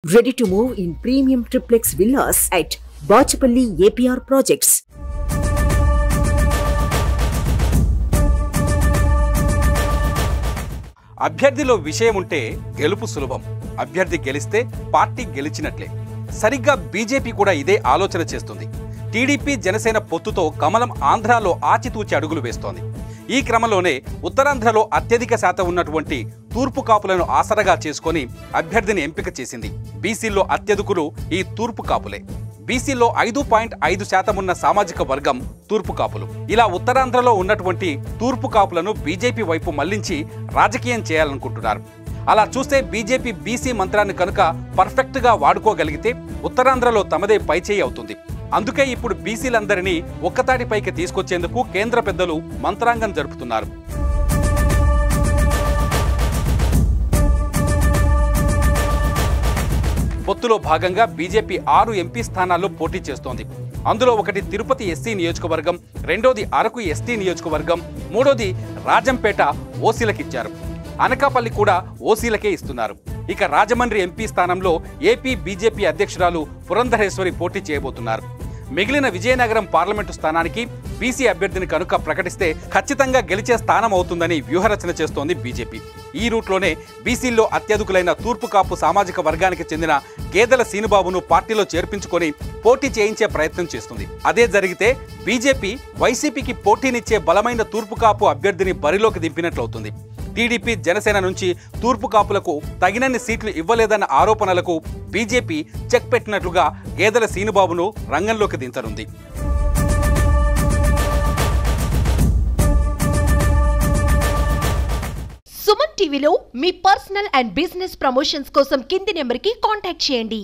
Ready to move in premium triplex villas at Bachapalli APR Projects. అభ్యర్థిలో విషయం ఉంటే గెలుపు సులభం. అభ్యర్థి గెలిస్తే పార్టీ గెలిచినట్లే. సరిగ్గా బీజేపీ కూడా ఇదే ఆలోచన చేస్తుంది. టీడీపీ జనసేన పొత్తుతో కమలం ఆంధ్రాలో ఆచితూచి అడుగులు వేస్తోంది. ఈ క్రమంలోనే ఉత్తరాంధ్రలో అత్యధిక శాతం ఉన్నటువంటి తూర్పు కాపులను ఆసరగా చేసుకొని అభ్యర్థిని ఎంపిక చేసింది. బీసీల్లో అత్యధికులు ఈ తూర్పు కాపులే. బీసీలో 5.5% ఉన్న సామాజిక వర్గం తూర్పు కాపులు. ఇలా ఉత్తరాంధ్రలో ఉన్నటువంటి తూర్పు కాపులను బీజేపీ వైపు మళ్లించి రాజకీయం చేయాలనుకుంటున్నారు. అలా చూస్తే బీజేపీ బీసీ మంత్రాన్ని కనుక పర్ఫెక్ట్గా వాడుకోగలిగితే ఉత్తరాంధ్రలో తమదే పైచేయి అవుతుంది. అందుకే ఇప్పుడు బీసీలందరినీ ఒక్కతాటిపైకి తీసుకొచ్చేందుకు కేంద్ర పెద్దలు మంత్రాంగం జరుపుతున్నారు. పొత్తులో భాగంగా బీజేపీ 6 ఎంపీ స్థానాల్లో పోటీ చేస్తోంది. అందులో ఒకటి తిరుపతి ఎస్సీ నియోజకవర్గం, రెండోది అరకు ఎస్టీ నియోజకవర్గం, మూడోది రాజంపేట ఓసీలకిచ్చారు. అనకాపల్లి కూడా ఓసీలకే ఇస్తున్నారు. ఇక రాజమండ్రి ఎంపీ స్థానంలో ఏపీ బీజేపీ అధ్యక్షురాలు పురంధరేశ్వరి పోటీ చేయబోతున్నారు. మిగిలిన విజయనగరం పార్లమెంటు స్థానానికి బీసీ అభ్యర్థిని కనుక ప్రకటిస్తే ఖచ్చితంగా గెలిచే స్థానం అవుతుందని వ్యూహరచన చేస్తోంది బీజేపీ. ఈ రూట్లోనే బీసీల్లో అత్యధికులైన తూర్పు కాపు సామాజిక వర్గానికి చెందిన గేదెల సీనుబాబును పార్టీలో చేర్పించుకొని పోటీ చేయించే ప్రయత్నం చేస్తుంది. అదే జరిగితే బీజేపీ వైసీపీకి పోటీనిచ్చే బలమైన తూర్పు కాపు అభ్యర్థిని బరిలోకి దింపినట్లవుతుంది. టీడీపీ జనసేన నుంచి తూర్పు కాపులకు తగినన్ని సీట్లు ఇవ్వలేదన్న ఆరోపణలకు బీజేపీ చెక్ పెట్టినట్లుగా గేదెల సీనుబాబును రంగంలోకి దించనుంది. సుమన్ టీవీలో మీ పర్సనల్ అండ్ బిజినెస్ ప్రమోషన్స్ కోసం కింది నెంబర్కి కాంటాక్ట్ చేయండి.